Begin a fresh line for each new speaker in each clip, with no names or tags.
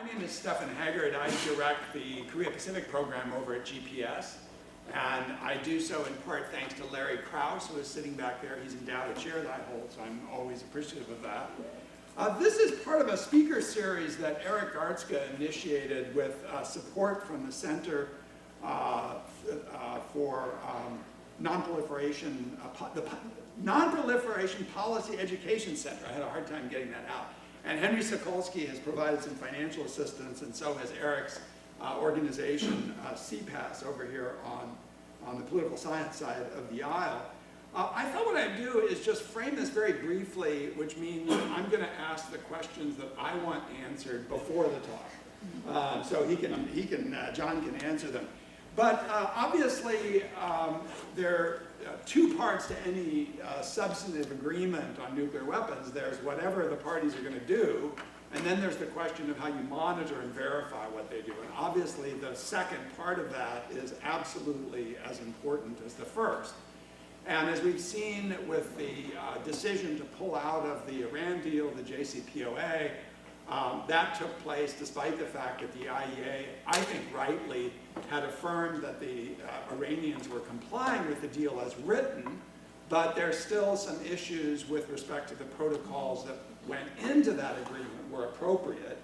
My name is Stefan Haggard. I direct the Korea Pacific program over at GPS. And I do so in part thanks to Larry Krause, who is sitting back there. He's endowed a chair that I hold, so I'm always appreciative of that. This is part of a speaker series that Eric Gartzka initiated with support from the Center for Nonproliferation, the Nonproliferation Policy Education Center. I had a hard time getting that out. And Henry Sokolsky has provided some financial assistance, and so has Eric's organization, cPASS, over here on the political science side of the aisle. I thought what I'd do is just frame this very briefly, which means I'm going to ask the questions that I want answered before the talk, so John can answer them. But obviously, there are two parts to any substantive agreement on nuclear weapons. There's whatever the parties are going to do, and then there's the question of how you monitor and verify what they do. And obviously, the second part of that is absolutely as important as the first. And as we've seen with the decision to pull out of the Iran deal, the JCPOA, that took place despite the fact that the IEA, I think rightly, had affirmed that the Iranians were complying with the deal as written, but there's still some issues with respect to the protocols that went into that agreement were appropriate.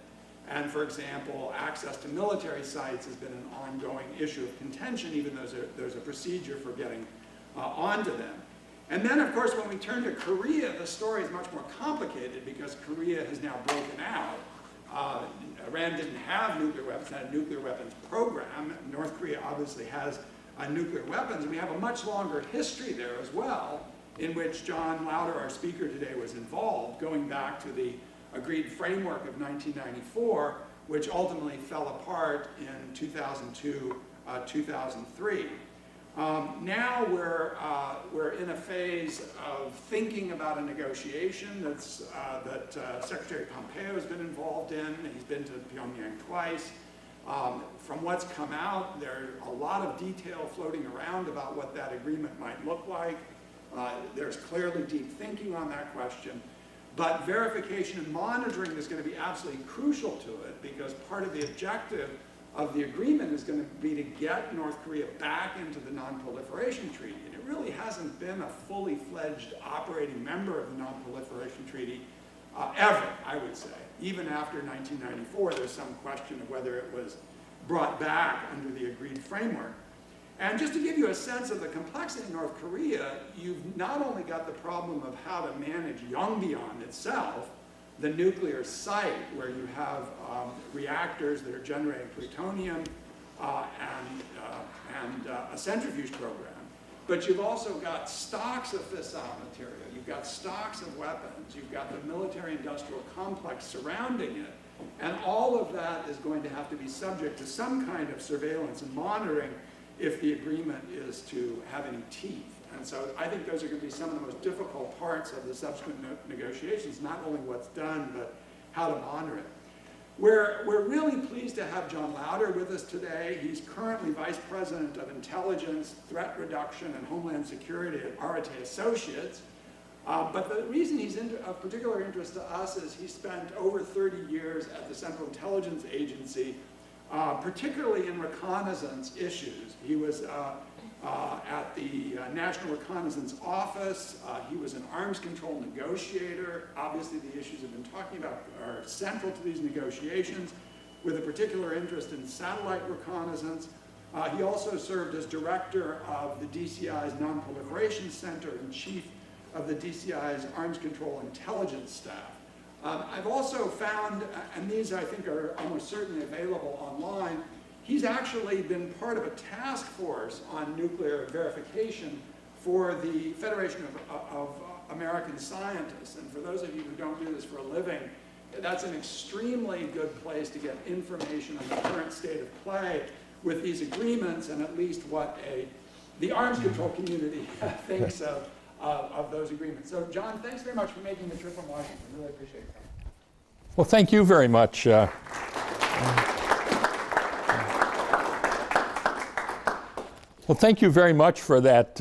And for example, access to military sites has been an ongoing issue of contention, even though there's a procedure for getting onto them. And then, of course, when we turn to Korea, the story is much more complicated because Korea has now broken out. Iran didn't have nuclear weapons, had a nuclear weapons program. North Korea obviously has nuclear weapons. We have a much longer history there as well, in which John Lauder, our speaker today, was involved, going back to the agreed framework of 1994, which ultimately fell apart in 2002, 2003. Now we're in a phase of thinking about a negotiation that Secretary Pompeo has been involved in. He's been to Pyongyang twice. From what's come out, there's a lot of detail floating around about what that agreement might look like. There's clearly deep thinking on that question. But verification and monitoring is going to be absolutely crucial to it, because part of the objective of the agreement is going to be to get North Korea back into the Non-Proliferation Treaty. And it really hasn't been a fully fledged operating member of the Non-Proliferation Treaty ever, I would say. Even after 1994, there's some question of whether it was brought back under the agreed framework. And just to give you a sense of the complexity in North Korea, you've not only got the problem of how to manage Yongbyon itself, the nuclear site where you have reactors that are generating plutonium and a centrifuge program. But you've also got stocks of fissile material, you've got stocks of weapons, you've got the military-industrial complex surrounding it, and all of that is going to have to be subject to some kind of surveillance and monitoring if the agreement is to have any teeth. And so I think those are going to be some of the most difficult parts of the subsequent negotiations, not only what's done, but how to monitor it. We're really pleased to have John Lauder with us today. He's currently Vice President of Intelligence, Threat Reduction, and Homeland Security at Arete Associates. But the reason he's of particular interest to us is he spent over 30 years at the Central Intelligence Agency, particularly in reconnaissance issues. He was at the National Reconnaissance Office. He was an arms control negotiator. Obviously, the issues we've been talking about are central to these negotiations, with a particular interest in satellite reconnaissance. He also served as director of the DCI's Nonproliferation Center and chief of the DCI's Arms Control Intelligence Staff. I've also found, and these I think are almost certainly available online, he's actually been part of a task force on nuclear verification for the Federation of American Scientists. And for those of you who don't do this for a living, that's an extremely good place to get information on the current state of play with these agreements, and at least what the arms control community thinks of those agreements. So John, thanks very much for making the trip from Washington. Really appreciate it.
Well, thank you very much. Well, thank you very much for that,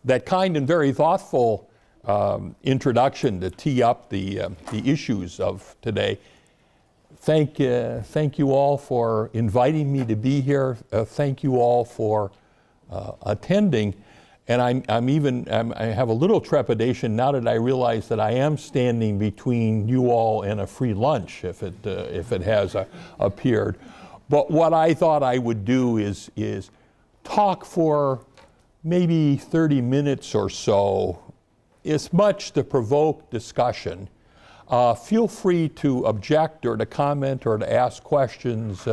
that kind and very thoughtful introduction to tee up the issues of today. thank you all for inviting me to be here. Thank you all for attending. And I have a little trepidation now that I realize that I am standing between you all and a free lunch if it has appeared. But what I thought I would do is talk for maybe 30 minutes or so, as much to provoke discussion. Feel free to object or to comment or to ask questions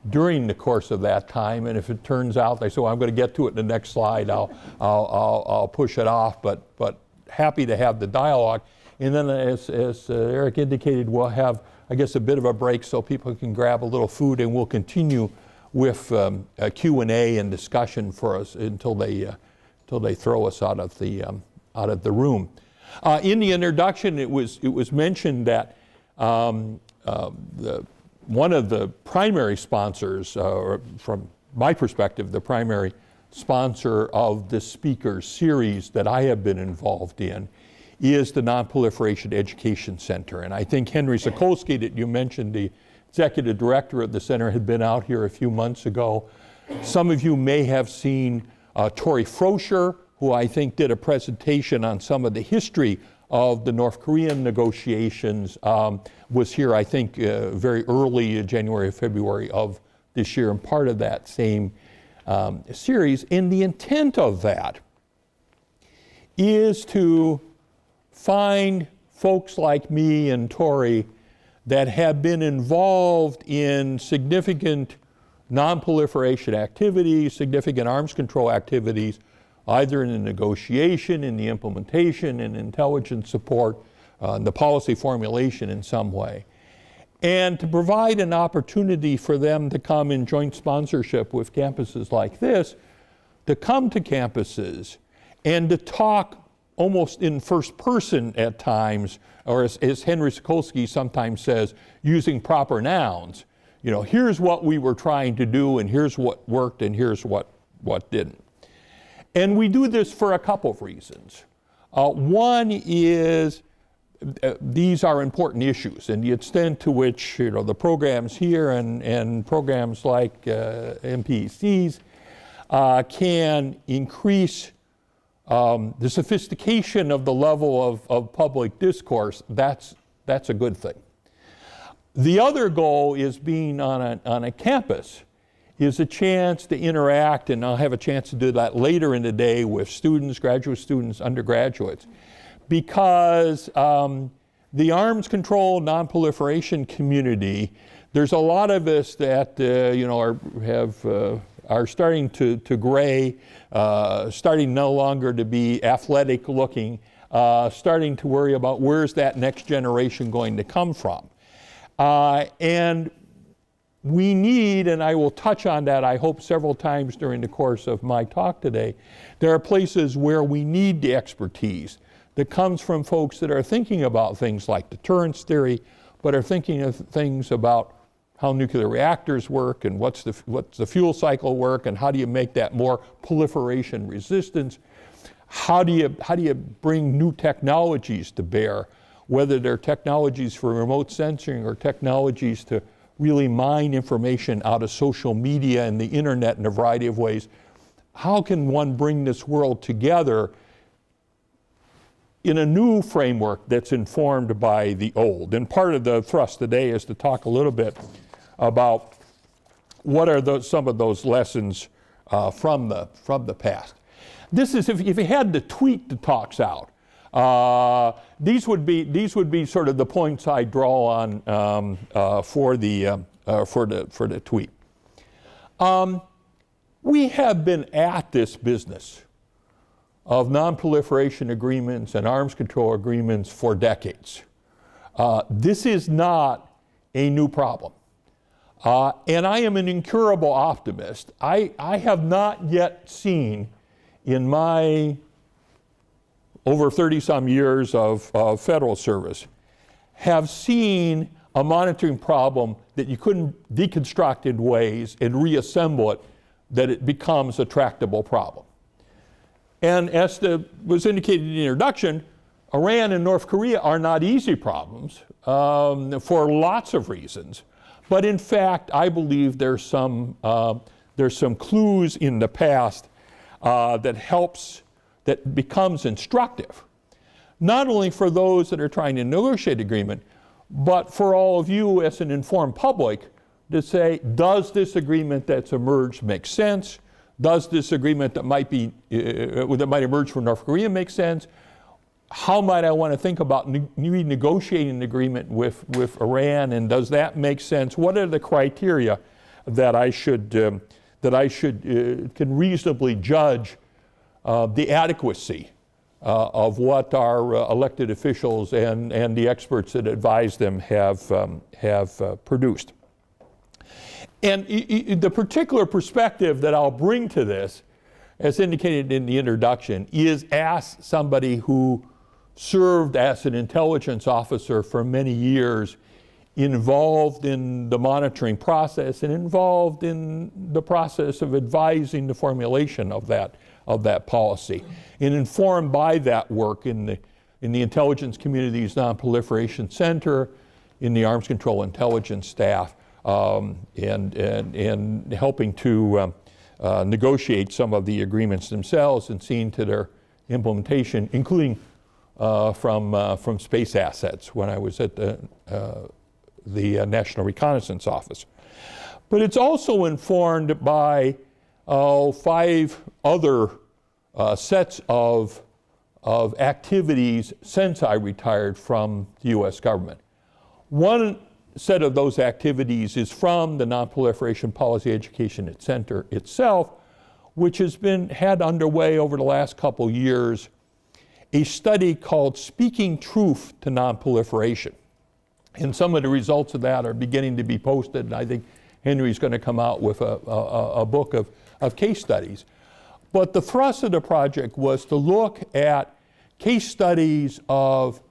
during the course of that time, and if it turns out they say, well, I'm going to get to it in the next slide, I'll push it off, but happy to have the dialogue. And then as Eric indicated, we'll have, I guess, a bit of a break so people can grab a little food, and we'll continue with a Q&A and discussion for us until they throw us out of the room. In the introduction, it was mentioned that one of the primary sponsors, or from my perspective, the primary sponsor of the speaker series that I have been involved in is the Nonproliferation Education Center. And I think Henry Sokolsky, that you mentioned, the executive director of the center, had been out here a few months ago. Some of you may have seen Tori Froscher, who I think did a presentation on some of the history of the North Korean negotiations, was here, I think, very early January or February of this year, and part of that same series. And the intent of that is to find folks like me and Tori that have been involved in significant non-proliferation activities, significant arms control activities, either in the negotiation, in the implementation, in intelligence support, in the policy formulation in some way. And to provide an opportunity for them to come in joint sponsorship with campuses like this, to come to campuses and to talk almost in first person at times, or as Henry Sokolsky sometimes says, using proper nouns. You know, here's what we were trying to do, and here's what worked, and here's what didn't. And we do this for a couple of reasons. One is these are important issues, and the extent to which, you know, the programs here and programs like NPECs can increase the sophistication of the level of public discourse. That's a good thing. The other goal is being on a campus is a chance to interact, and I'll have a chance to do that later in the day with students, graduate students, undergraduates, because the arms control non-proliferation community, there's a lot of us that you know are starting to gray, starting no longer to be athletic looking, starting to worry about where's that next generation going to come from. And we need, and I will touch on that, I hope, several times during the course of my talk today, there are places where we need the expertise that comes from folks that are thinking about things like deterrence theory, but are thinking of things about how nuclear reactors work and what's the fuel cycle work, and how do you make that more proliferation resistance? How do you bring new technologies to bear, whether they're technologies for remote sensing or technologies to really mine information out of social media and the internet in a variety of ways. How can one bring this world together in a new framework that's informed by the old? And part of the thrust today is to talk a little bit about what are some of those lessons from the past. This is, if you had to tweet the talks out, these would be sort of the points I draw on for the tweet. We have been at this business of non-proliferation agreements and arms control agreements for decades. This is not a new problem. And I am an incurable optimist. I have not yet seen in my over 30-some years of federal service, have seen a monitoring problem that you couldn't deconstruct in ways and reassemble it, that it becomes a tractable problem. And as was indicated in the introduction, Iran and North Korea are not easy problems for lots of reasons. But in fact, I believe there's some clues in the past that becomes instructive, not only for those that are trying to negotiate agreement, but for all of you as an informed public to say, does this agreement that's emerged make sense? Does this agreement that might emerge from North Korea make sense? How might I want to think about renegotiating an agreement with Iran, and does that make sense? What are the criteria that I can reasonably judge the adequacy of what our elected officials and the experts that advise them have produced? And the particular perspective that I'll bring to this, as indicated in the introduction, is as somebody who served as an intelligence officer for many years, involved in the monitoring process and involved in the process of advising the formulation of that policy, and informed by that work in the intelligence community's Nonproliferation Center, in the Arms Control Intelligence staff, and helping to negotiate some of the agreements themselves and seeing to their implementation, including from space assets when I was at the National Reconnaissance Office. But it's also informed by 5 other sets of activities since I retired from the U.S. government. One set of those activities is from the Nonproliferation Policy Education Center itself, which has had underway over the last couple years a study called Speaking Truth to Nonproliferation. And some of the results of that are beginning to be posted, and I think Henry's going to come out with a book of case studies. But the thrust of the project was to look at case studies of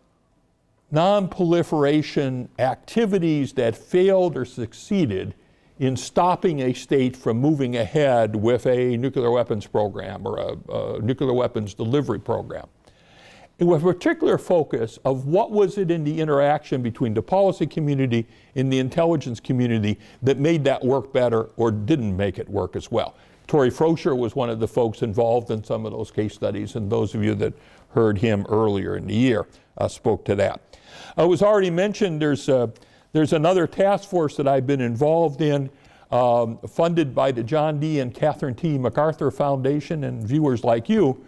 non-proliferation activities that failed or succeeded in stopping a state from moving ahead with a nuclear weapons program or a nuclear weapons delivery program. And with a particular focus of what was it in the interaction between the policy community and the intelligence community that made that work better or didn't make it work as well. Tory Froscher was one of the folks involved in some of those case studies, and those of you that heard him earlier in the year spoke to that. It was already mentioned there's another task force that I've been involved in, funded by the John D. and Catherine T. MacArthur Foundation and viewers like you,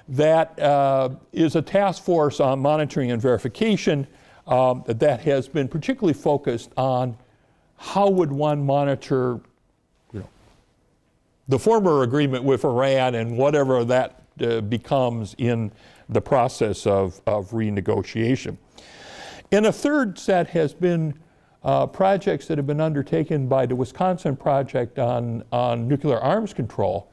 that is a task force on monitoring and verification that has been particularly focused on how would one monitor the former agreement with Iran and whatever that becomes in the process of renegotiation. And a third set has been projects that have been undertaken by the Wisconsin Project on Nuclear Arms Control,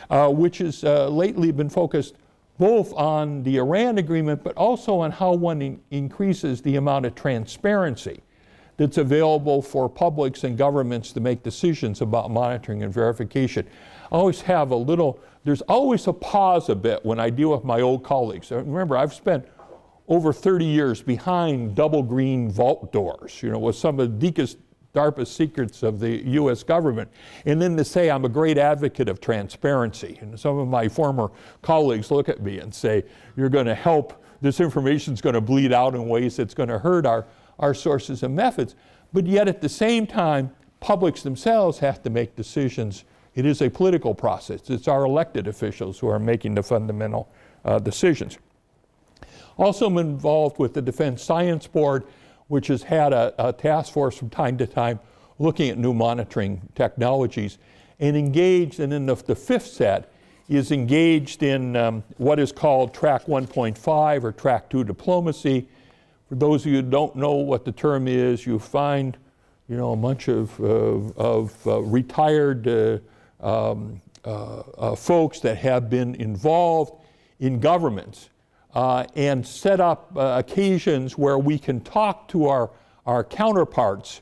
which has lately been focused both on the Iran agreement, but also on how one increases the amount of transparency that's available for publics and governments to make decisions about monitoring and verification. I always have there's always a pause a bit when I deal with my old colleagues. Remember, I've spent over 30 years behind double green vault doors, with some of the deepest, darkest secrets of the US government. And then to say I'm a great advocate of transparency. And some of my former colleagues look at me and say, you're going to help, this information's going to bleed out in ways that's going to hurt our sources and methods. But yet at the same time, publics themselves have to make decisions. It is a political process. It's our elected officials who are making the fundamental decisions. Also, I'm involved with the Defense Science Board, which has had a task force from time to time looking at new monitoring technologies, and engaged, and then the fifth set is engaged in what is called Track 1.5 or Track 2 diplomacy. For those of you who don't know what the term is, you find a bunch of retired folks that have been involved in governments and set up occasions where we can talk to our counterparts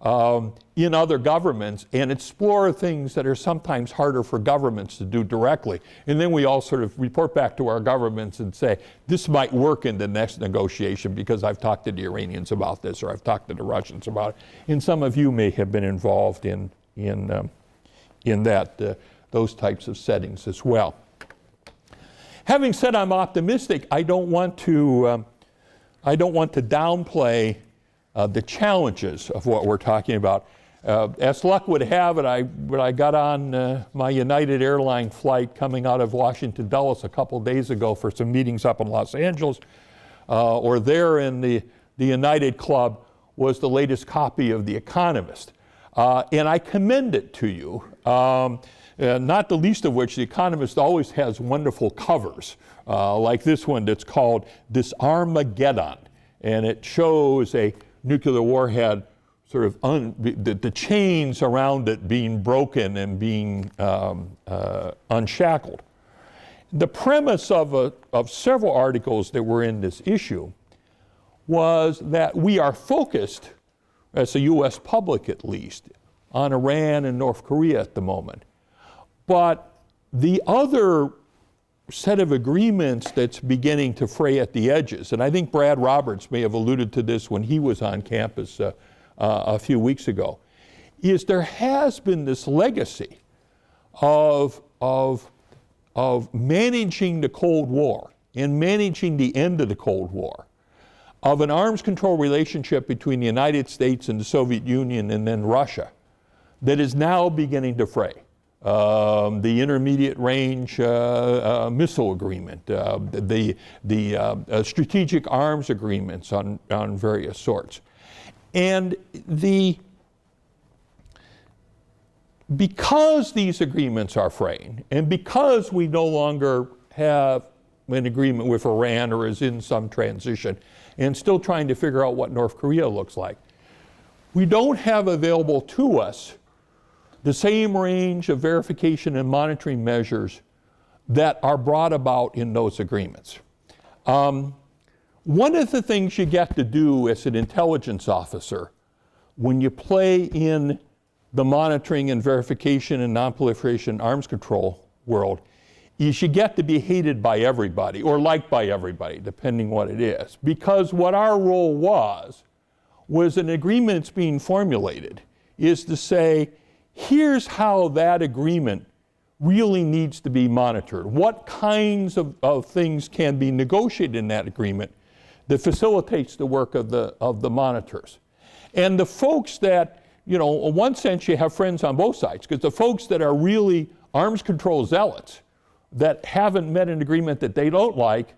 in other governments and explore things that are sometimes harder for governments to do directly. And then we all sort of report back to our governments and say, this might work in the next negotiation because I've talked to the Iranians about this, or I've talked to the Russians about it. And some of you may have been involved in those types of settings as well. Having said I'm optimistic, I don't want to downplay the challenges of what we're talking about. As luck would have it, when I got on my United Airline flight coming out of Washington Dulles a couple days ago for some meetings up in Los Angeles, or there in the United Club was the latest copy of The Economist. And I commend it to you, not the least of which The Economist always has wonderful covers, like this one that's called This Armageddon. And it shows a nuclear warhead sort of the chains around it being broken and being unshackled. The premise of several articles that were in this issue was that we are focused, as the US public at least, on Iran and North Korea at the moment. But the other set of agreements that's beginning to fray at the edges, and I think Brad Roberts may have alluded to this when he was on campus a few weeks ago, is there has been this legacy of managing the Cold War and managing the end of the Cold War, of an arms control relationship between the United States and the Soviet Union and then Russia that is now beginning to fray. The intermediate range missile agreement, the strategic arms agreements on various sorts. And because these agreements are fraying, and because we no longer have an agreement with Iran or is in some transition, and still trying to figure out what North Korea looks like, we don't have available to us the same range of verification and monitoring measures that are brought about in those agreements. One of the things you get to do as an intelligence officer when you play in the monitoring and verification and nonproliferation arms control world is you get to be hated by everybody or liked by everybody, depending what it is. Because what our role was an agreement that's being formulated is to say, here's how that agreement really needs to be monitored. What kinds of things can be negotiated in that agreement that facilitates the work of the monitors. And the folks that, in one sense you have friends on both sides, because the folks that are really arms control zealots that haven't met an agreement that they don't like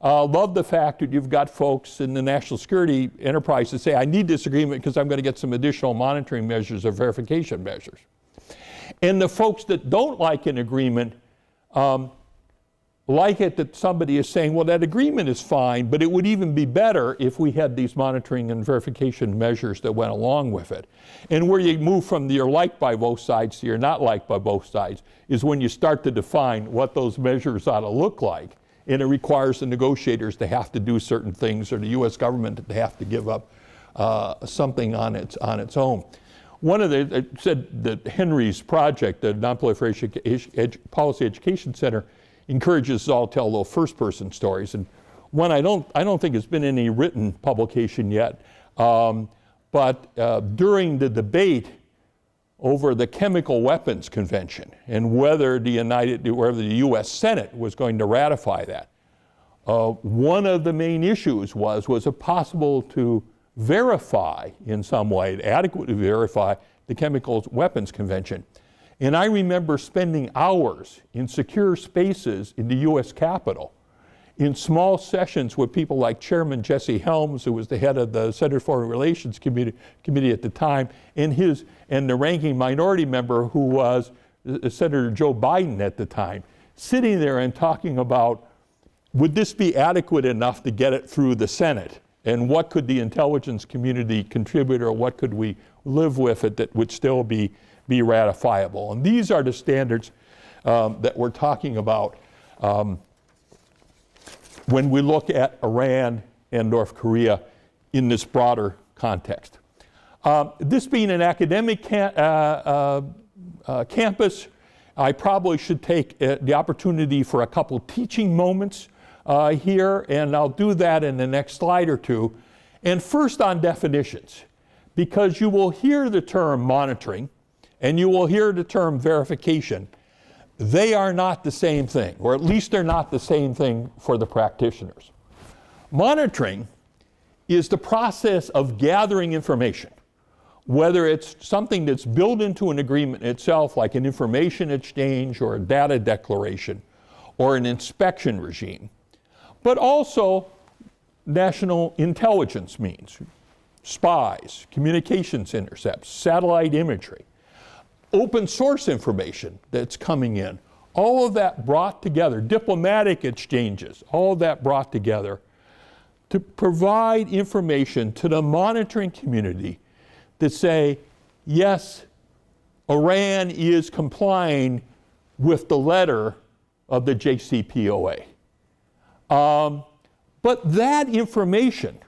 love the fact that you've got folks in the national security enterprise that say, I need this agreement because I'm going to get some additional monitoring measures or verification measures. And the folks that don't like an agreement like it that somebody is saying, well, that agreement is fine, but it would even be better if we had these monitoring and verification measures that went along with it. And where you move from you're liked by both sides to you're not liked by both sides is when you start to define what those measures ought to look like. And it requires the negotiators to have to do certain things, or the US government to have to give up something on its own. One of the, said that Henry's project, the Nonproliferation Policy Education Center, encourages us all to tell little first-person stories. And one I don't think has been any written publication yet, but during the debate over the Chemical Weapons Convention and whether the U.S. Senate was going to ratify that, one of the main issues was it possible to verify in some way, adequately verify the Chemical Weapons Convention. And I remember spending hours in secure spaces in the US Capitol in small sessions with people like Chairman Jesse Helms, who was the head of the Senate Foreign Relations Committee at the time, and the ranking minority member who was Senator Joe Biden at the time, sitting there and talking about, would this be adequate enough to get it through the Senate? And what could the intelligence community contribute, or what could we live with it that would still be ratifiable? And these are the standards that we're talking about when we look at Iran and North Korea in this broader context. This being an academic campus, I probably should take the opportunity for a couple teaching moments here, and I'll do that in the next slide or two. And first on definitions, because you will hear the term monitoring and you will hear the term verification. They are not the same thing, or at least they're not the same thing for the practitioners. Monitoring is the process of gathering information, whether it's something that's built into an agreement itself, like an information exchange or a data declaration or an inspection regime, but also national intelligence means, spies, communications intercepts, satellite imagery, open source information that's coming in, all of that brought together, diplomatic exchanges, all of that brought together to provide information to the monitoring community that say, yes, Iran is complying with the letter of the JCPOA. But that information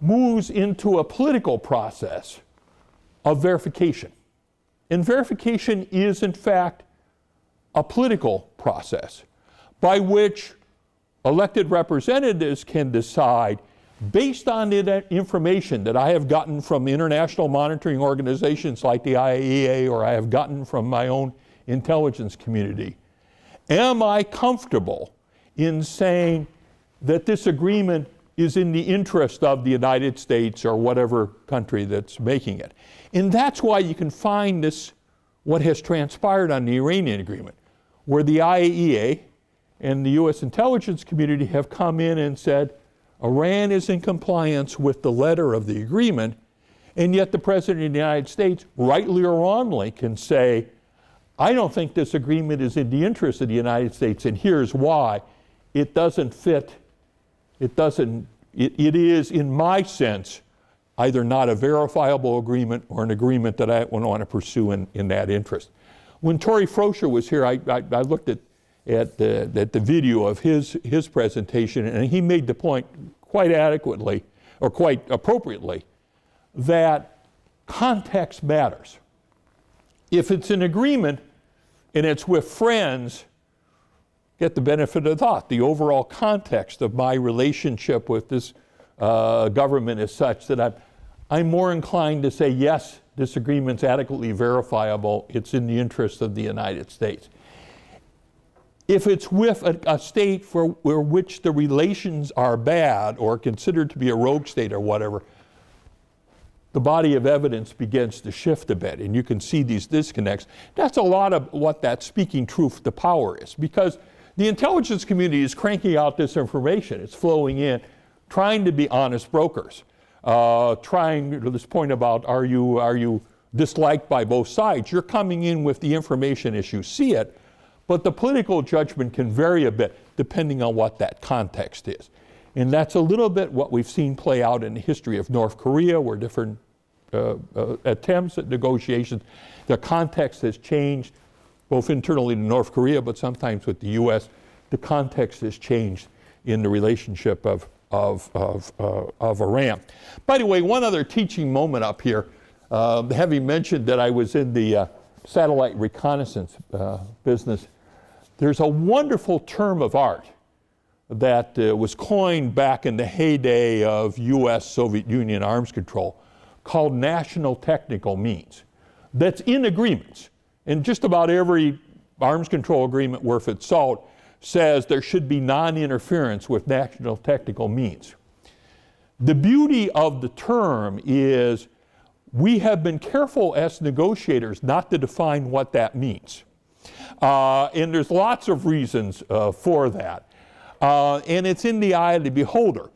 moves into a political process of verification. And verification is, in fact, a political process by which elected representatives can decide, based on the information that I have gotten from international monitoring organizations like the IAEA, or I have gotten from my own intelligence community, am I comfortable in saying that this agreement is in the interest of the United States or whatever country that's making it? And that's why you can find this, what has transpired on the Iranian agreement, where the IAEA and the U.S. intelligence community have come in and said, Iran is in compliance with the letter of the agreement, and yet the President of the United States, rightly or wrongly, can say, I don't think this agreement is in the interest of the United States, and here's why. It doesn't fit, it is, in my sense, either not a verifiable agreement or an agreement that I want to pursue in that interest. When Tori Froscher was here, I looked at the video of his presentation, and he made the point quite adequately, or quite appropriately, that context matters. If it's an agreement and it's with friends, get the benefit of the thought. The overall context of my relationship with this government is such that I'm more inclined to say, yes, this agreement's adequately verifiable, it's in the interest of the United States. If it's with a state for which the relations are bad or considered to be a rogue state or whatever, the body of evidence begins to shift a bit, and you can see these disconnects. That's a lot of what that speaking truth to power is, because the intelligence community is cranking out this information. It's flowing in, trying to be honest brokers, trying to this point about are you disliked by both sides? You're coming in with the information as you see it, but the political judgment can vary a bit depending on what that context is. And that's a little bit what we've seen play out in the history of North Korea, where different attempts at negotiations, the context has changed, both internally in North Korea, but sometimes with the U.S., the context has changed in the relationship of Iran. By the way, one other teaching moment up here, having mentioned that I was in the satellite reconnaissance business, there's a wonderful term of art that was coined back in the heyday of U.S. Soviet Union arms control called national technical means. That's in agreements. And just about every arms control agreement worth its salt says there should be non-interference with national technical means. The beauty of the term is we have been careful as negotiators not to define what that means. And there's lots of reasons for that. And it's in the eye of the beholder.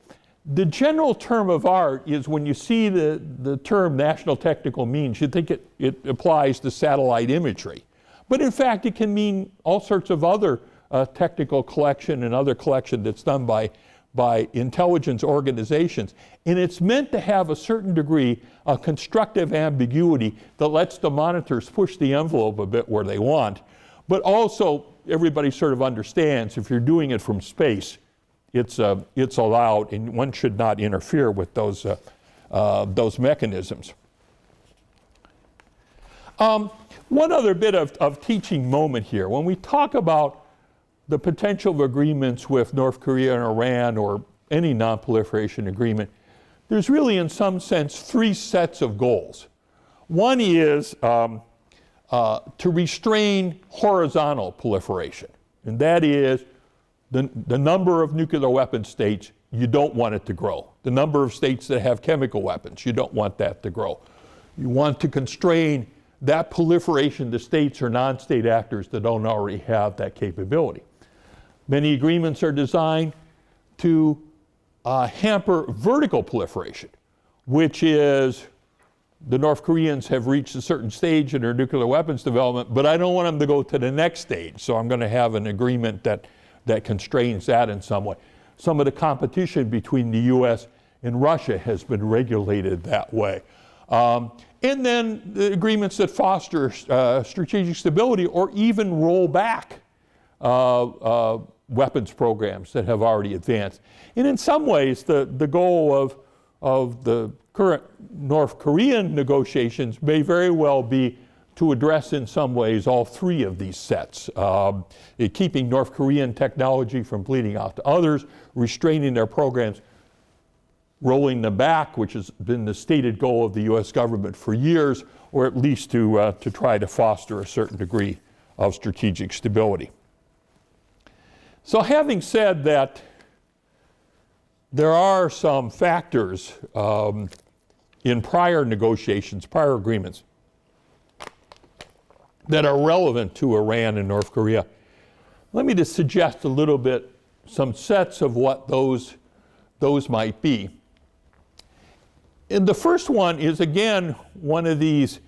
The general term of art is when you see the term national technical means, you think it applies to satellite imagery. But in fact, it can mean all sorts of other technical collection and other collection that's done by intelligence organizations. And it's meant to have a certain degree of constructive ambiguity that lets the monitors push the envelope a bit where they want. But also, everybody sort of understands if you're doing it from space, it's allowed, and one should not interfere with those mechanisms. One other bit of teaching moment here. When we talk about the potential of agreements with North Korea and Iran or any non-proliferation agreement, there's really, in some sense, three sets of goals. One is to restrain horizontal proliferation, and that is the number of nuclear weapon states, you don't want it to grow. The number of states that have chemical weapons, you don't want that to grow. You want to constrain that proliferation to states or non-state actors that don't already have that capability. Many agreements are designed to hamper vertical proliferation, which is the North Koreans have reached a certain stage in their nuclear weapons development, but I don't want them to go to the next stage, so I'm going to have an agreement that constrains that in some way. Some of the competition between the US and Russia has been regulated that way. And then the agreements that foster strategic stability or even roll back weapons programs that have already advanced. And in some ways, the goal of the current North Korean negotiations may very well be to address in some ways all three of these sets, keeping North Korean technology from bleeding out to others, restraining their programs, rolling them back, which has been the stated goal of the US government for years, or at least to try to foster a certain degree of strategic stability. So having said that, there are some factors in prior negotiations, prior agreements, that are relevant to Iran and North Korea. Let me just suggest a little bit some sets of what those might be. And the first one is, again, one of these,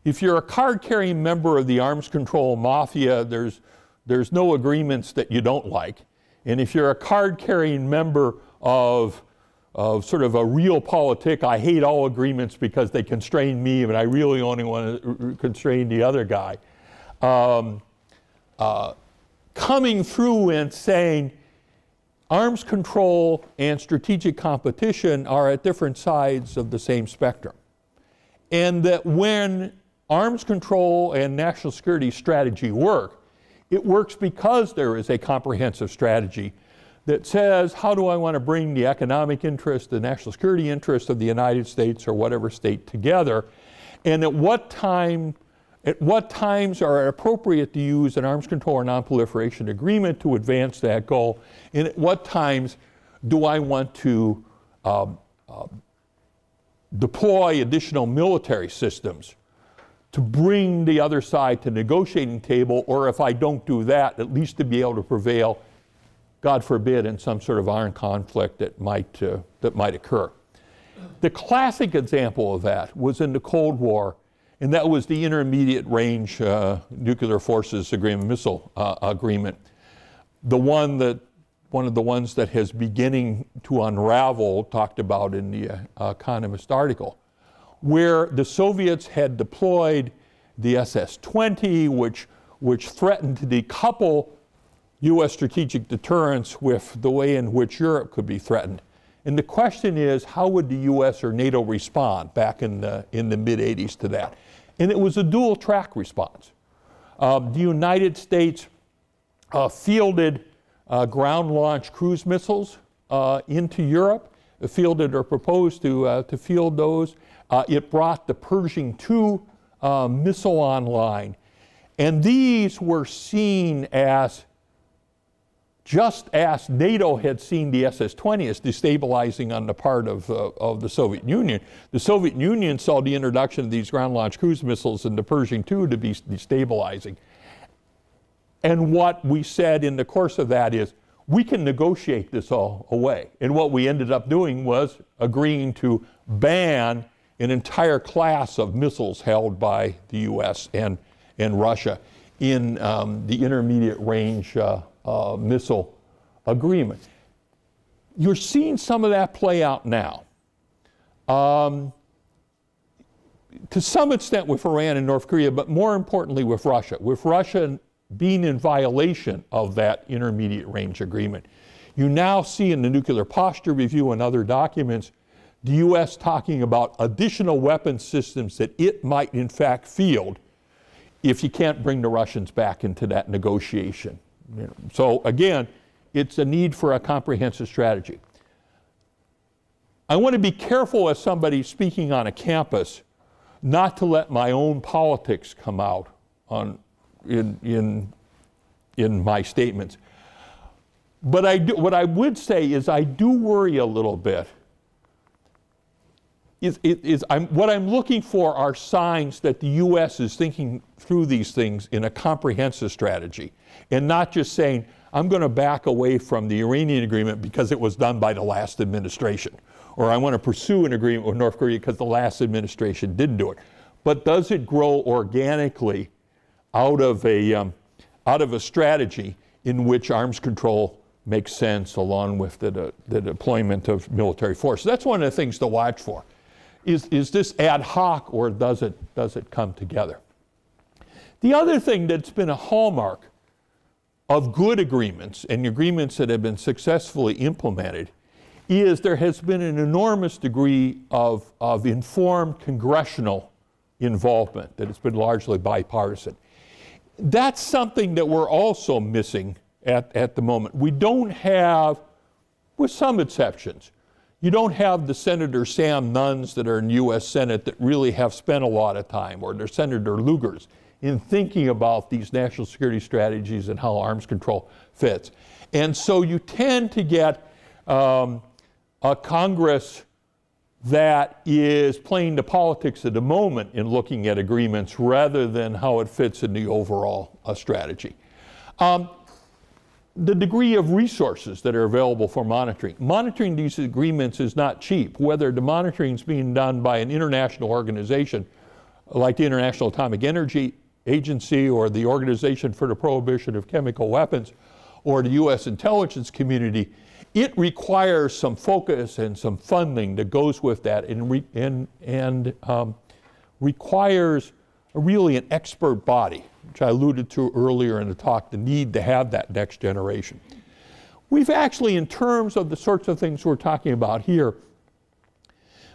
if you're a card-carrying member of the arms control mafia, there's no agreements that you don't like. And if you're a card-carrying member of sort of a realpolitik, I hate all agreements because they constrain me, but I really only want to constrain the other guy. Coming through and saying arms control and strategic competition are at different sides of the same spectrum. And that when arms control and national security strategy work, it works because there is a comprehensive strategy that says, how do I want to bring the economic interest, the national security interest of the United States or whatever state together, and at what times are appropriate to use an arms control or non-proliferation agreement to advance that goal, and at what times do I want to deploy additional military systems to bring the other side to the negotiating table, or if I don't do that, at least to be able to prevail, God forbid, in some sort of armed conflict that might occur. The classic example of that was in the Cold War, and that was the Intermediate Range Nuclear Forces Agreement, Missile Agreement. One of the ones that has beginning to unravel, talked about in the Economist article, where the Soviets had deployed the SS-20, which threatened to decouple US strategic deterrence with the way in which Europe could be threatened. And the question is, how would the US or NATO respond back in the mid-80s to that? And it was a dual track response. The United States fielded ground-launched cruise missiles into Europe, fielded or proposed to field those. It brought the Pershing II missile online. And these were seen as, just as NATO had seen the SS-20 as destabilizing on the part of the Soviet Union. The Soviet Union saw the introduction of these ground-launched cruise missiles and the Pershing II to be destabilizing. And what we said in the course of that is, we can negotiate this all away. And what we ended up doing was agreeing to ban an entire class of missiles held by the US and Russia in the intermediate range missile agreement. You're seeing some of that play out now. To some extent with Iran and North Korea, but more importantly with Russia. With Russia being in violation of that intermediate range agreement. You now see in the Nuclear Posture Review and other documents the U.S. talking about additional weapon systems that it might in fact field if you can't bring the Russians back into that negotiation. So again, it's a need for a comprehensive strategy. I want to be careful as somebody speaking on a campus not to let my own politics come out in my statements. But what I would say is I do worry a little bit. What I'm looking for are signs that the U.S. is thinking through these things in a comprehensive strategy and not just saying, I'm going to back away from the Iranian agreement because it was done by the last administration, or I want to pursue an agreement with North Korea because the last administration didn't do it. But does it grow organically out of a strategy in which arms control makes sense along with the deployment of military force? That's one of the things to watch for. Is this ad hoc, or does it come together? The other thing that's been a hallmark of good agreements and agreements that have been successfully implemented is there has been an enormous degree of informed congressional involvement that has been largely bipartisan. That's something that we're also missing at the moment. We don't have, with some exceptions, you don't have the Senator Sam Nunns that are in the U.S. Senate that really have spent a lot of time, or their Senator Lugers, in thinking about these national security strategies and how arms control fits. And so you tend to get a Congress that is playing the politics of the moment in looking at agreements rather than how it fits in the overall strategy. The degree of resources that are available for monitoring. Monitoring these agreements is not cheap. Whether the monitoring is being done by an international organization like the International Atomic Energy Agency or the Organization for the Prohibition of Chemical Weapons or the U.S. intelligence community, it requires some focus and some funding that goes with that and requires really an expert body, which I alluded to earlier in the talk, the need to have that next generation. We've actually, in terms of the sorts of things we're talking about here,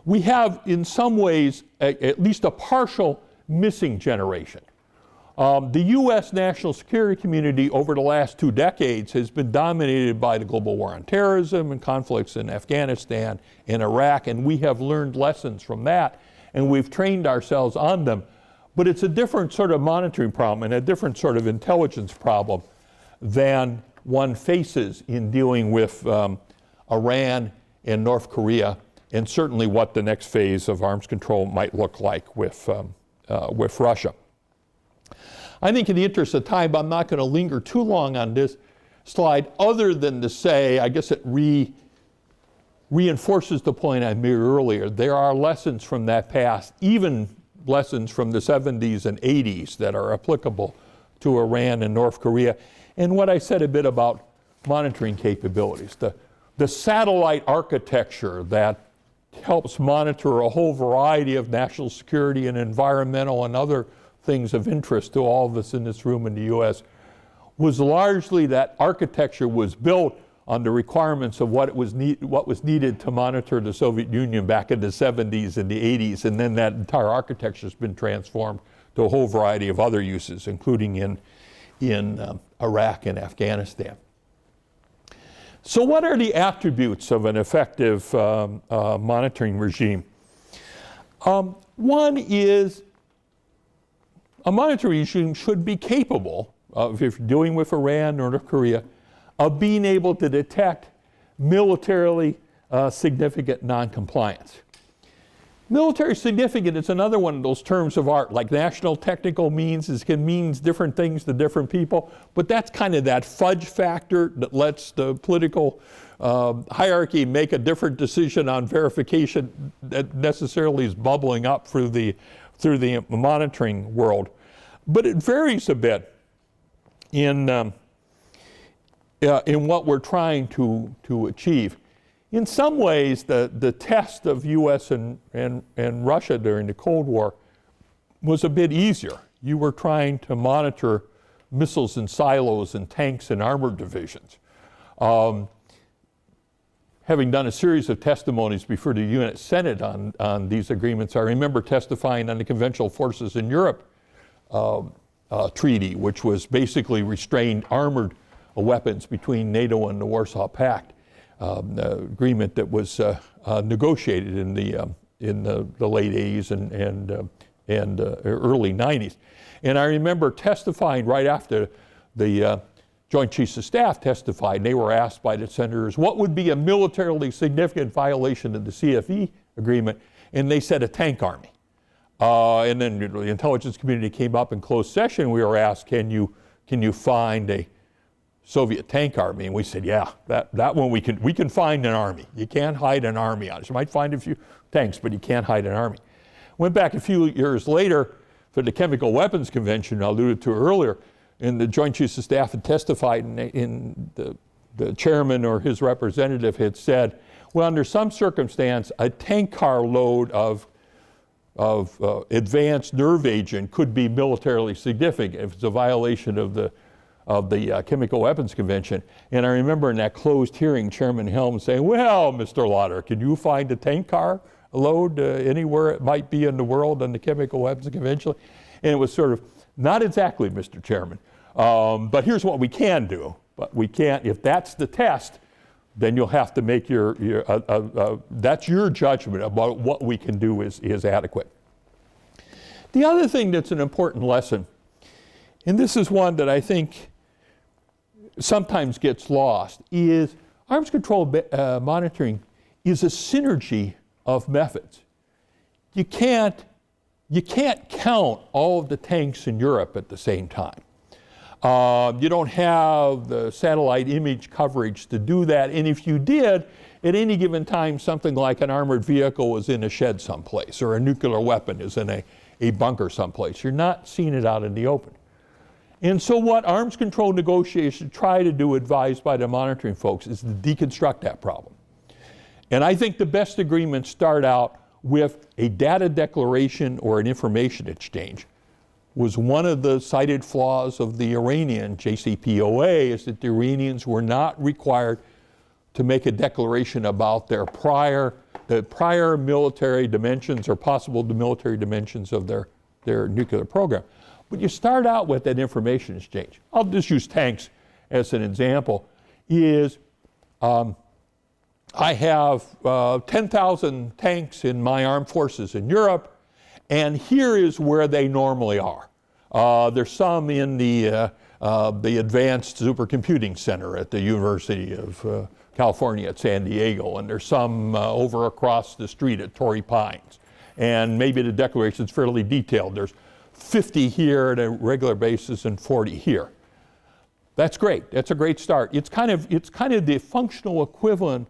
we have in some ways at least a partial missing generation. The U.S. national security community over the last 2 decades has been dominated by the global war on terrorism and conflicts in Afghanistan and Iraq, and we have learned lessons from that, and we've trained ourselves on them. But it's a different sort of monitoring problem and a different sort of intelligence problem than one faces in dealing with Iran and North Korea, and certainly what the next phase of arms control might look like with Russia. I think in the interest of time, I'm not going to linger too long on this slide, other than to say, I guess it reinforces the point I made earlier. There are lessons from that past, even lessons from the 70s and 80s that are applicable to Iran and North Korea. And what I said a bit about monitoring capabilities, the satellite architecture that helps monitor a whole variety of national security and environmental and other things of interest to all of us in this room in the U.S. was largely that architecture was built on the requirements of what was needed to monitor the Soviet Union back in the 70s and the 80s, and then that entire architecture has been transformed to a whole variety of other uses, including in Iraq and Afghanistan. So what are the attributes of an effective monitoring regime? One is a monitoring regime should be capable of, if you're dealing with Iran or North Korea, of being able to detect militarily significant noncompliance. Military significant is another one of those terms of art, like national technical means. It can mean different things to different people, but that's kind of that fudge factor that lets the political hierarchy make a different decision on verification that necessarily is bubbling up through the monitoring world. But it varies a bit in what we're trying to achieve. In some ways, the test of U.S. and Russia during the Cold War was a bit easier. You were trying to monitor missiles in silos and tanks and armored divisions. having done a series of testimonies before the UN Senate on these agreements, I remember testifying on the Conventional Forces in Europe treaty, which was basically restrained armored weapons between NATO and the Warsaw Pact, agreement that was negotiated in the late 80s and early 90s. And I remember testifying right after the Joint Chiefs of Staff testified, and they were asked by the senators, what would be a militarily significant violation of the CFE agreement? And they said a tank army. And then the intelligence community came up in closed session. We were asked, can you find a Soviet tank army? And we said, yeah, that one we can find an army. You can't hide an army on it. You might find a few tanks, but you can't hide an army. Went back a few years later for the Chemical Weapons Convention I alluded to earlier, and the Joint Chiefs of Staff had testified, and the chairman or his representative had said, well, under some circumstance, a tank car load of advanced nerve agent could be militarily significant if it's a violation of the Chemical Weapons Convention. And I remember in that closed hearing, Chairman Helms saying, well, Mr. Lauder, can you find a tank car load anywhere it might be in the world on the Chemical Weapons Convention? And it was sort of, not exactly, Mr. Chairman, but here's what we can do. But we can't, if that's the test, then you'll have to make that's your judgment about what we can do is adequate. The other thing that's an important lesson, and this is one that I think sometimes gets lost, is arms control monitoring is a synergy of methods. You can't count all of the tanks in Europe at the same time. You don't have the satellite image coverage to do that, and if you did, at any given time, something like an armored vehicle was in a shed someplace, or a nuclear weapon is in a bunker someplace. You're not seeing it out in the open. And so what arms control negotiations try to do, advised by the monitoring folks, is to deconstruct that problem. And I think the best agreements start out with a data declaration or an information exchange. Was one of the cited flaws of the Iranian JCPOA is that the Iranians were not required to make a declaration about the prior military dimensions or possible military dimensions of their nuclear program. But you start out with that information exchange. I'll just use tanks as an example. I have 10,000 tanks in my armed forces in Europe, and here is where they normally are. There's some in the Advanced Supercomputing Center at the University of California at San Diego, and there's some over across the street at Torrey Pines. And maybe the declaration's fairly detailed. There's 50 here at a regular basis and 40 here. That's great. That's a great start. It's kind of the functional equivalent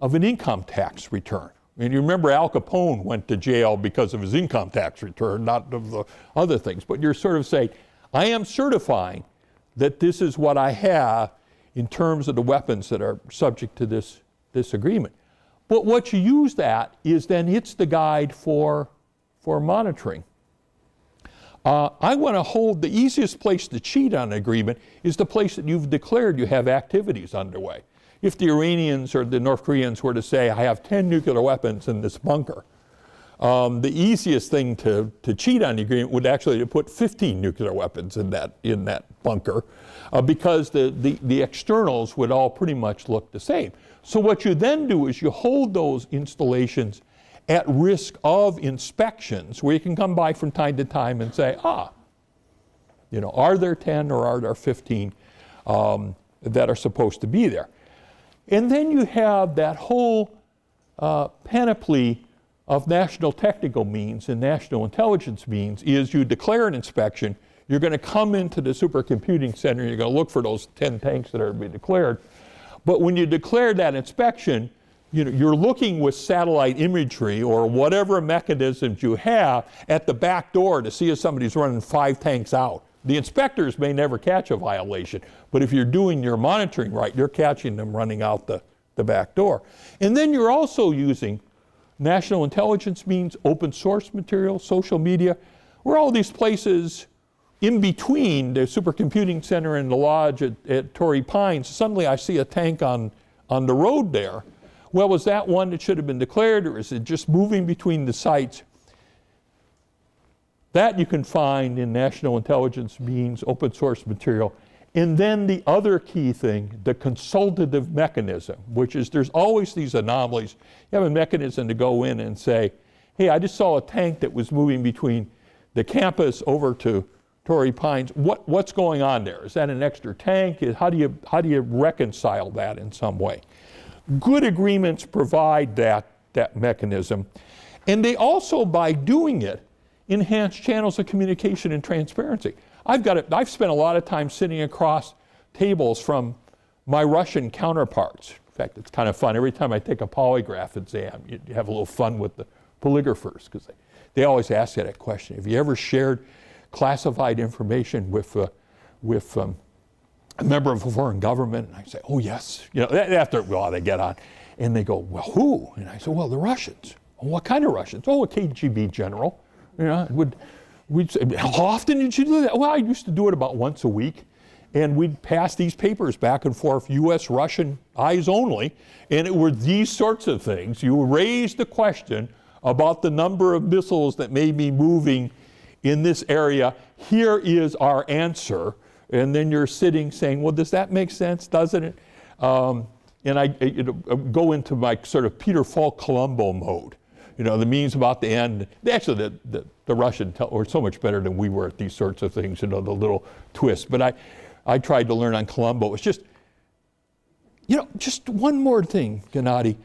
of an income tax return. I mean, you remember Al Capone went to jail because of his income tax return, not of the other things. But you're sort of saying, I am certifying that this is what I have in terms of the weapons that are subject to this agreement. But what you use that is then it's the guide for monitoring. I want to hold the easiest place to cheat on an agreement is the place that you've declared you have activities underway. If the Iranians or the North Koreans were to say, I have 10 nuclear weapons in this bunker, the easiest thing to cheat on the agreement would actually put 15 nuclear weapons in that bunker, because the externals would all pretty much look the same. So what you then do is you hold those installations at risk of inspections, where you can come by from time to time and say, are there 10 or are there 15 that are supposed to be there? And then you have that whole panoply of national technical means and national intelligence means. Is you declare an inspection, you're going to come into the supercomputing center, you're going to look for those 10 tanks that are to be declared. But when you declare that inspection, you're looking with satellite imagery or whatever mechanisms you have at the back door to see if somebody's running 5 tanks out. The inspectors may never catch a violation, but if you're doing your monitoring right, you're catching them running out the back door. And then you're also using national intelligence means, open source material, social media. We're all these places in between the supercomputing center and the lodge at Torrey Pines. Suddenly I see a tank on the road there. well, was that one that should have been declared, or is it just moving between the sites? That you can find in National Intelligence Means open source material. And then the other key thing, the consultative mechanism, which is there's always these anomalies. You have a mechanism to go in and say, hey, I just saw a tank that was moving between the campus over to Torrey Pines. What's going on there? Is that an extra tank? How do you reconcile that in some way? Good agreements provide that mechanism. And they also, by doing it, enhance channels of communication and transparency. I've spent a lot of time sitting across tables from my Russian counterparts. In fact, it's kind of fun. Every time I take a polygraph exam, you have a little fun with the polygraphers, because they always ask that question. Have you ever shared classified information with a member of a foreign government? And I say, oh yes. You know, after a while they get on, and they go, well, who? And I say, well, the Russians. Well, what kind of Russians? Oh, a KGB general. You know, we'd say, how often did you do that? Well, I used to do it about once a week. And we'd pass these papers back and forth, US, Russian, eyes only. And it were these sorts of things. You raise the question about the number of missiles that may be moving in this area. Here is our answer. And then you're sitting saying, well, does that make sense? Doesn't it? And I go into my sort of Peter Falk Columbo mode. You know, the means about the end. Actually, the Russian were so much better than we were at these sorts of things, you know, the little twists. But I tried to learn on Columbo. It's just, you know, just one more thing, Gennady.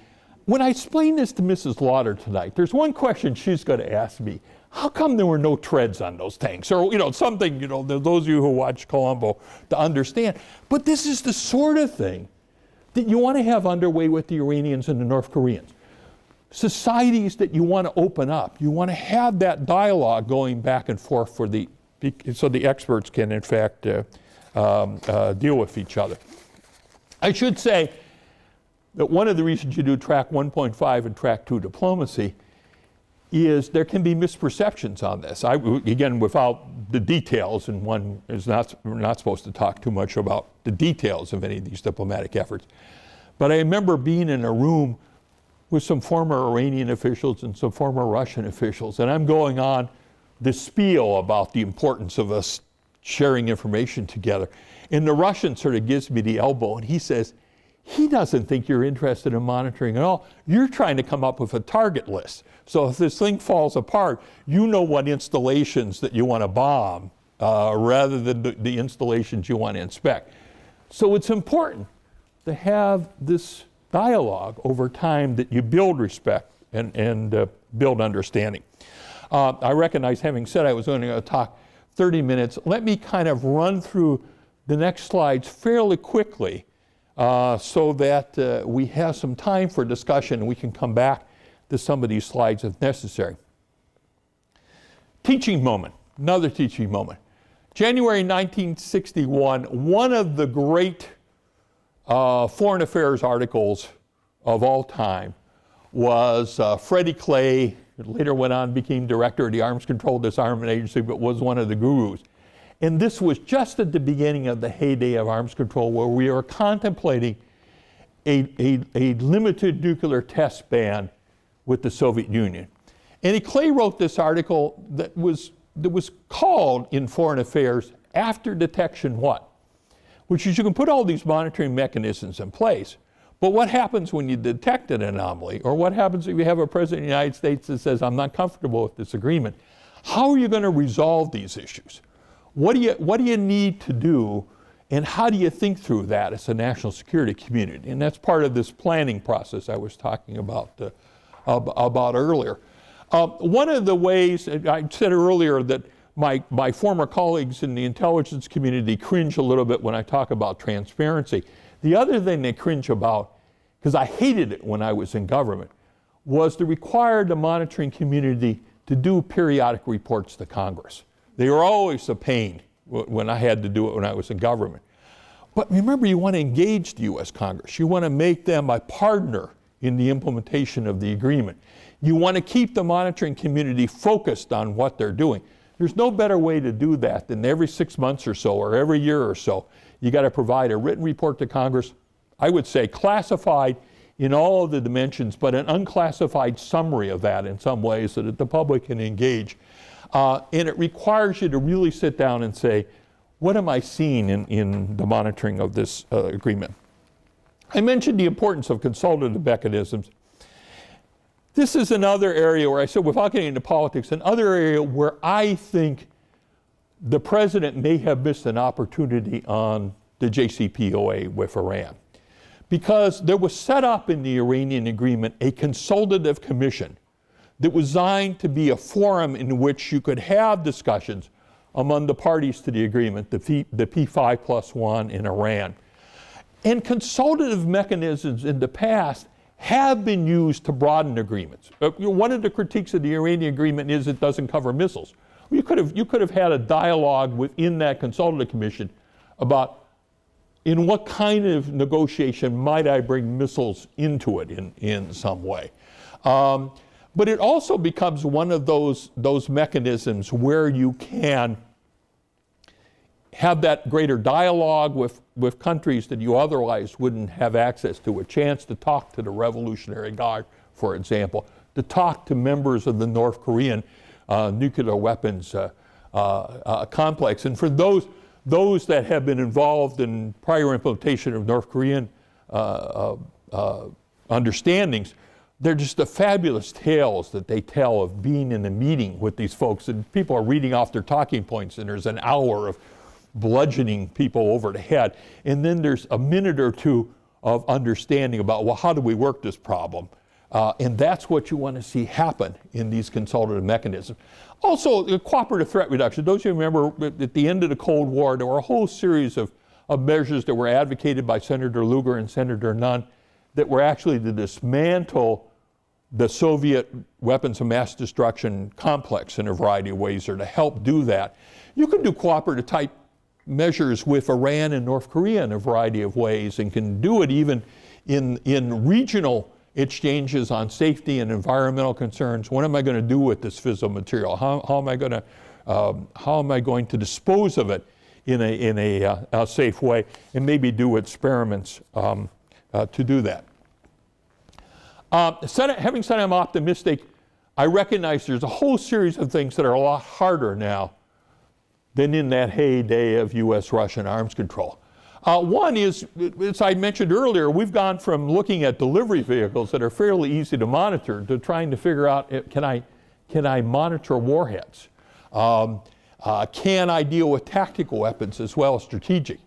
When I explain this to Mrs. Lauder tonight, there's one question she's going to ask me. How come there were no treads on those tanks? Or, you know, something, you know, those of you who watch Columbo to understand. But this is the sort of thing that you want to have underway with the Iranians and the North Koreans. Societies that you want to open up. You want to have that dialogue going back and forth so the experts can, in fact, deal with each other. I should say that one of the reasons you do track 1.5 and track 2 diplomacy is there can be misperceptions on this. Again, without the details, and we're not supposed to talk too much about the details of any of these diplomatic efforts. But I remember being in a room with some former Iranian officials and some former Russian officials, and I'm going on this spiel about the importance of us sharing information together. And the Russian sort of gives me the elbow, and he says, he doesn't think you're interested in monitoring at all. You're trying to come up with a target list. So if this thing falls apart, you know what installations that you want to bomb rather than the installations you want to inspect. So it's important to have this dialogue over time that you build respect and build understanding. I recognize, having said I was only going to talk 30 minutes, let me kind of run through the next slides fairly quickly so that we have some time for discussion and we can come back to some of these slides if necessary. Teaching moment, another teaching moment. January 1961, one of the great foreign affairs articles of all time was Freddie Clay, who later went on, became director of the Arms Control Disarmament Agency, but was one of the gurus. And this was just at the beginning of the heyday of arms control, where we were contemplating a limited nuclear test ban with the Soviet Union. And Clay wrote this article that was called in Foreign Affairs, After Detection What? Which is, you can put all these monitoring mechanisms in place, but what happens when you detect an anomaly? Or what happens if you have a president of the United States that says, I'm not comfortable with this agreement? How are you going to resolve these issues? What do you need to do, and how do you think through that as a national security community? And that's part of this planning process I was talking about earlier. One of the ways, I said earlier that my former colleagues in the intelligence community cringe a little bit when I talk about transparency. The other thing they cringe about, because I hated it when I was in government, was to require the monitoring community to do periodic reports to Congress. They were always a pain when I had to do it when I was in government. But remember, you want to engage the U.S. Congress. You want to make them a partner in the implementation of the agreement. You want to keep the monitoring community focused on what they're doing. There's no better way to do that than every 6 months or so, or every year or so, you got to provide a written report to Congress, I would say classified, in all of the dimensions, but an unclassified summary of that in some ways so that the public can engage. And it requires you to really sit down and say, what am I seeing in the monitoring of this agreement? I mentioned the importance of consultative mechanisms. This is another area where I said, without getting into politics, another area where I think the president may have missed an opportunity on the JCPOA with Iran. Because there was set up in the Iranian agreement a consultative commission that was designed to be a forum in which you could have discussions among the parties to the agreement, the P5+1 in Iran. And consultative mechanisms in the past have been used to broaden agreements. One of the critiques of the Iranian agreement is it doesn't cover missiles. You could have had a dialogue within that consultative commission about in what kind of negotiation might I bring missiles into it in some way. But it also becomes one of those mechanisms where you can have that greater dialogue with countries that you otherwise wouldn't have access to, a chance to talk to the Revolutionary Guard, for example, to talk to members of the North Korean nuclear weapons complex. And for those that have been involved in prior implementation of North Korean understandings, they're just the fabulous tales that they tell of being in a meeting with these folks, and people are reading off their talking points, and there's an hour of bludgeoning people over the head. And then there's a minute or two of understanding about, well, how do we work this problem? And that's what you want to see happen in these consultative mechanisms. Also, the cooperative threat reduction. Those of you remember at the end of the Cold War, there were a whole series of measures that were advocated by Senator Lugar and Senator Nunn that were actually to dismantle the Soviet weapons of mass destruction complex in a variety of ways, or to help do that. You can do cooperative type measures with Iran and North Korea in a variety of ways, and can do it even in regional exchanges on safety and environmental concerns. What am I going to do with this fissile material? How am I going to dispose of it in a safe way, and maybe do experiments to do that. Having said I'm optimistic, I recognize there's a whole series of things that are a lot harder now than in that heyday of U.S.-Russian arms control. One is, as I mentioned earlier, we've gone from looking at delivery vehicles that are fairly easy to monitor to trying to figure out, can I monitor warheads? Can I deal with tactical weapons as well as strategic?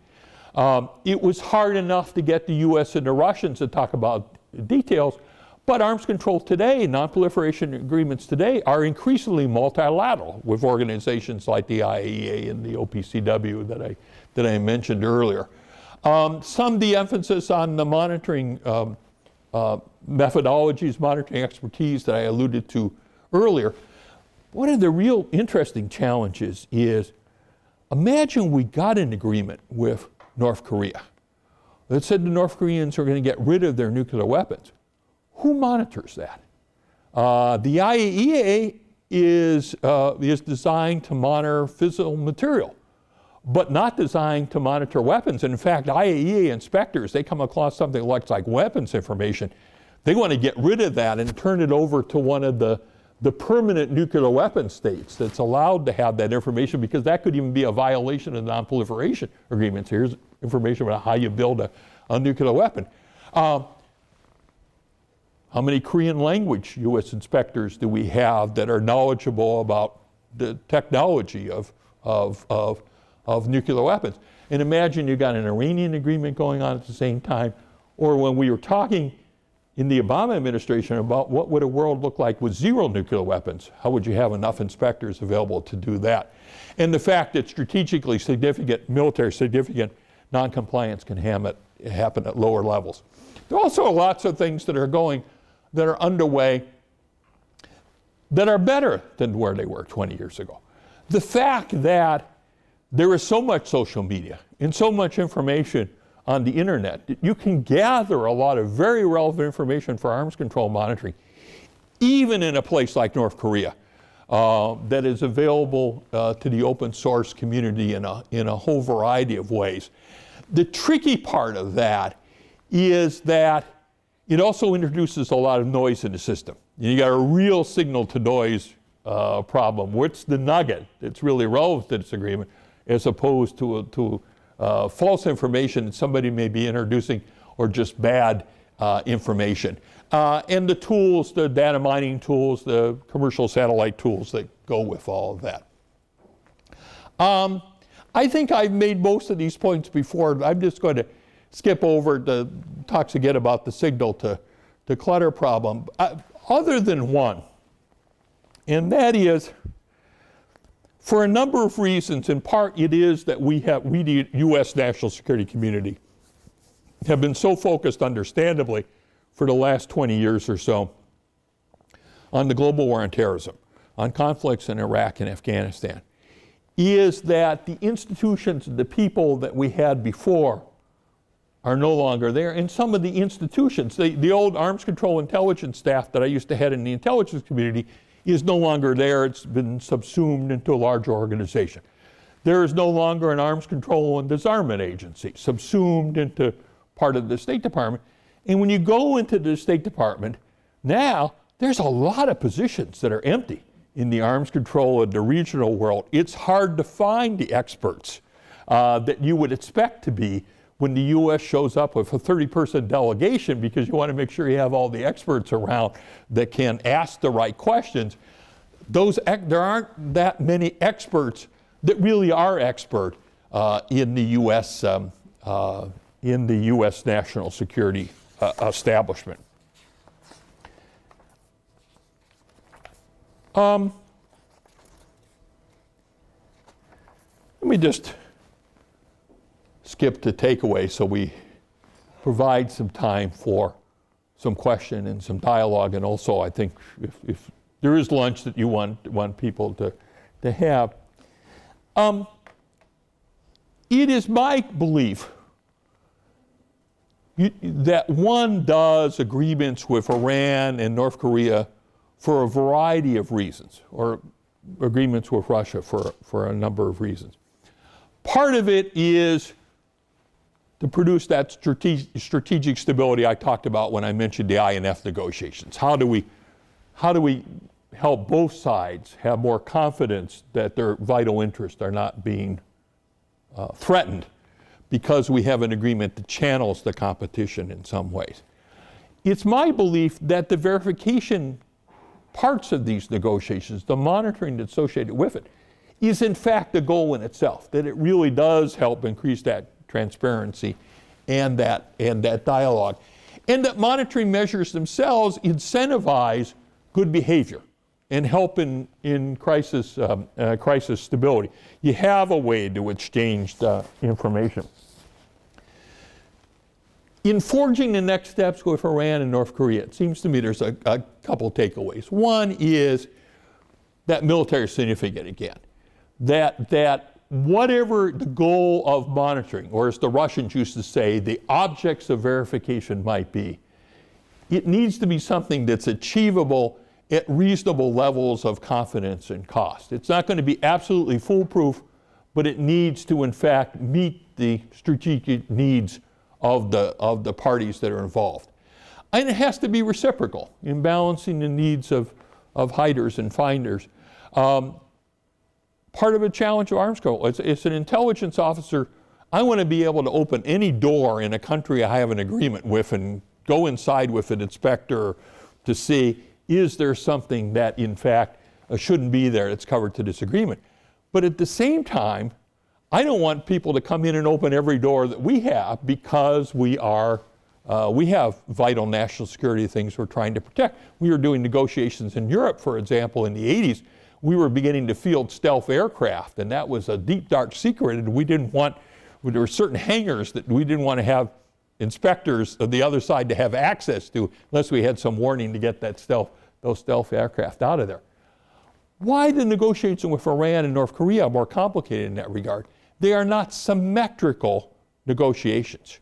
It was hard enough to get the U.S. and the Russians to talk about details, but arms control today, non-proliferation agreements today, are increasingly multilateral with organizations like the IAEA and the OPCW that I mentioned earlier. Some de-emphasis on the monitoring methodologies, monitoring expertise that I alluded to earlier. One of the real interesting challenges is, imagine we got an agreement with North Korea that said the North Koreans are going to get rid of their nuclear weapons. Who monitors that? The IAEA is designed to monitor fissile material, but not designed to monitor weapons. And in fact, IAEA inspectors, they come across something like weapons information. They want to get rid of that and turn it over to one of the permanent nuclear weapon states that's allowed to have that information, because that could even be a violation of the non-proliferation agreements. Here's information about how you build a nuclear weapon. How many Korean language U.S. inspectors do we have that are knowledgeable about the technology of nuclear weapons? And imagine you got an Iranian agreement going on at the same time, or when we were talking in the Obama administration about what would a world look like with zero nuclear weapons, how would you have enough inspectors available to do that? And the fact that strategically significant, military significant non-compliance can happen at lower levels. There are also lots of things that are underway that are better than where they were 20 years ago. The fact that there is so much social media and so much information on the internet, you can gather a lot of very relevant information for arms control monitoring, even in a place like North Korea, that is available to the open source community in a whole variety of ways. The tricky part of that is that it also introduces a lot of noise in the system. You got a real signal-to-noise problem. What's the nugget that's really relevant to this agreement, as opposed to false information that somebody may be introducing, or just bad information. And the tools, the data mining tools, the commercial satellite tools that go with all of that. I think I've made most of these points before. I'm just going to skip over the talks again about the signal to clutter problem, other than one, and that is, for a number of reasons. In part, it is that we, the U.S. national security community, have been so focused, understandably, for the last 20 years or so on the global war on terrorism, on conflicts in Iraq and Afghanistan, is that the institutions, the people that we had before, are no longer there. And some of the institutions, the old arms control intelligence staff that I used to head in the intelligence community, is no longer there. It's been subsumed into a larger organization. There is no longer an arms control and disarmament agency, subsumed into part of the State Department. And when you go into the State Department, now there's a lot of positions that are empty in the arms control and the regional world. It's hard to find the experts that you would expect to be when the U.S. shows up with a 30-person delegation, because you want to make sure you have all the experts around that can ask the right questions. There aren't that many experts that really are expert in the U.S. National security establishment. Let me just skip to takeaway so we provide some time for some question and some dialogue. And also, I think if there is lunch that you want people to have. It is my belief that one does agreements with Iran and North Korea for a variety of reasons, or agreements with Russia for a number of reasons. Part of it is to produce that strategic stability I talked about when I mentioned the INF negotiations. How do we help both sides have more confidence that their vital interests are not being threatened because we have an agreement that channels the competition in some ways? It's my belief that the verification parts of these negotiations, the monitoring that's associated with it, is in fact the goal in itself, that it really does help increase that transparency and that dialogue. And that monitoring measures themselves incentivize good behavior and help in crisis stability. You have a way to exchange information. In forging the next steps with Iran and North Korea, it seems to me there's a couple takeaways. One is that military significant again. That whatever the goal of monitoring, or as the Russians used to say, the objects of verification might be, it needs to be something that's achievable at reasonable levels of confidence and cost. It's not going to be absolutely foolproof, but it needs to in fact meet the strategic needs of the parties that are involved. And it has to be reciprocal in balancing the needs of hiders and finders. Part of a challenge of arms control, it's an intelligence officer. I want to be able to open any door in a country I have an agreement with and go inside with an inspector to see, is there something that in fact shouldn't be there that's covered to this agreement? But at the same time, I don't want people to come in and open every door that we have, because we have vital national security things we're trying to protect. We were doing negotiations in Europe, for example, in the 80s. We were beginning to field stealth aircraft, and that was a deep, dark secret, and there were certain hangars that we didn't want to have inspectors of the other side to have access to unless we had some warning to get those stealth aircraft out of there. Why the negotiations with Iran and North Korea are more complicated in that regard? They are not symmetrical negotiations.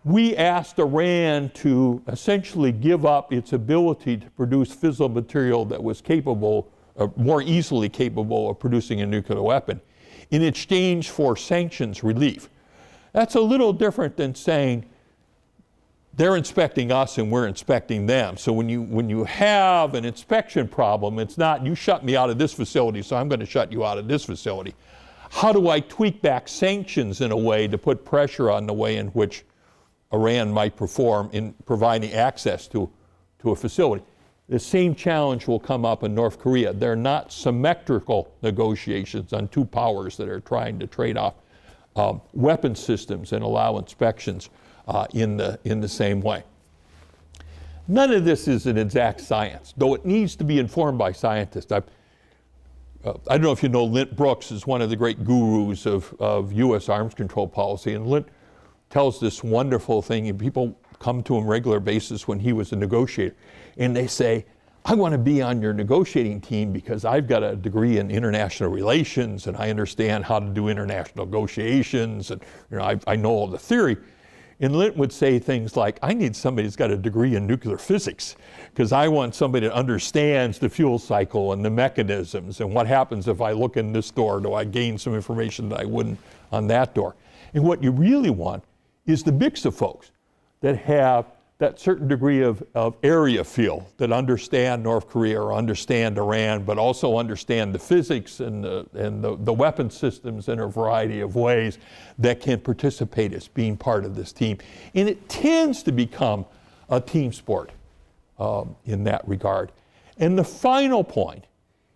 We asked Iran to essentially give up its ability to produce fissile material that was more easily capable of producing a nuclear weapon in exchange for sanctions relief. That's a little different than saying, they're inspecting us and we're inspecting them. So when you have an inspection problem, it's not you shut me out of this facility, so I'm going to shut you out of this facility. How do I tweak back sanctions in a way to put pressure on the way in which Iran might perform in providing access to a facility? The same challenge will come up in North Korea. They're not symmetrical negotiations on two powers that are trying to trade off weapon systems and allow inspections in the same way. None of this is an exact science, though it needs to be informed by scientists. I don't know if you know Lint Brooks is one of the great gurus of U.S. arms control policy, and Lint tells this wonderful thing, and people come to him regular basis when he was a negotiator, and they say, I want to be on your negotiating team because I've got a degree in international relations and I understand how to do international negotiations, and I know all the theory. And Lint would say things like, I need somebody who's got a degree in nuclear physics because I want somebody that understands the fuel cycle and the mechanisms and what happens if I look in this door, do I gain some information that I wouldn't on that door? And what you really want is the mix of folks that have that certain degree of area feel, that understand North Korea or understand Iran, but also understand the physics and the weapon systems in a variety of ways that can participate as being part of this team. And it tends to become a team sport in that regard. And the final point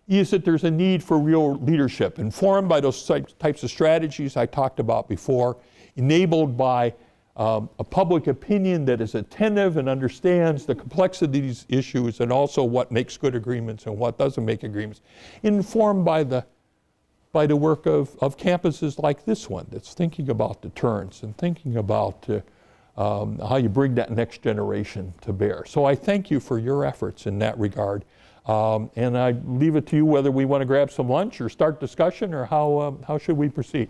is that there's a need for real leadership, informed by those types of strategies I talked about before, enabled by a public opinion that is attentive and understands the complexity of these issues and also what makes good agreements and what doesn't make agreements, informed by the work of campuses like this one that's thinking about deterrence and thinking about how you bring that next generation to bear. So I thank you for your efforts in that regard. And I leave it to you whether we want to grab some lunch or start discussion, or how should we proceed?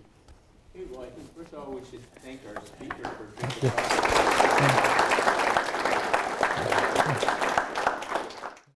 Well, I think first of all we should thank our speaker for drinking.